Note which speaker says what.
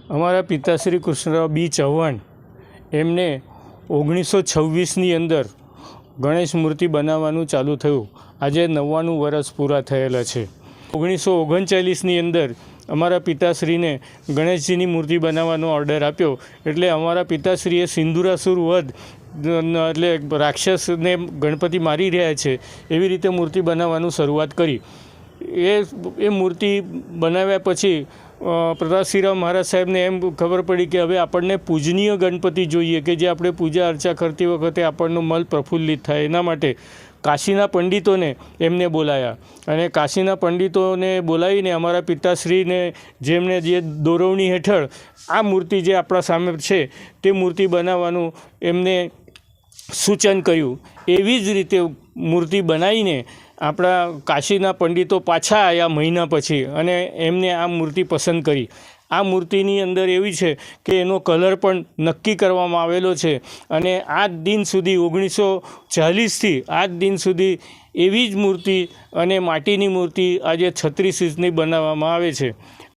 Speaker 1: અમારા પિતાશ્રી કૃષ્ણરાવ બી ચૌહાણ એમને 1926ની અંદર ગણેશ મૂર્તિ બનાવવાનું ચાલુ થયું. આજે 99 વર્ષ પૂરા થયેલા છે. 1939ની અંદર અમારા પિતાશ્રીને ગણેશજીની મૂર્તિ બનાવવાનો ઓર્ડર આપ્યો. એટલે અમારા પિતાશ્રીએ સિંદુરાસુર વધ એટલે રાક્ષસને ગણપતિ મારી રહ્યા છે એવી રીતે મૂર્તિ બનાવવાનું શરૂઆત કરી. એ મૂર્તિ બનાવ્યા પછી પ્રતાપસિંહરાવ મહારાજ સાહેબને એમ ખબર પડી કે હવે આપણને પૂજનીય ગણપતિ જોઈએ કે જે આપણે પૂજા અર્ચા કરતી વખતે આપણનું મન પ્રફુલ્લિત થાય. એના માટે કાશીના પંડિતોને એમને બોલાયા અને કાશીના પંડિતોને બોલાવીને અમારા પિતાશ્રીને જેમને જે દોરવણી હેઠળ આ મૂર્તિ જે આપણા સામે છે તે મૂર્તિ બનાવવાનું એમને સૂચન કર્યું. એવી જ રીતે મૂર્તિ બનાવીને આપણા કાશીના પંડિતો પાછા આવ્યા મહિના પછી અને એમને આ મૂર્તિ પસંદ કરી. આ મૂર્તિની અંદર એવી છે કે એનો કલર પણ નક્કી કરવામાં આવેલો છે અને આજ દિન સુધી 1940થી આજ દિન સુધી એવી જ મૂર્તિ અને માટીની મૂર્તિ આજે 36 ઇંચની બનાવવામાં આવે છે.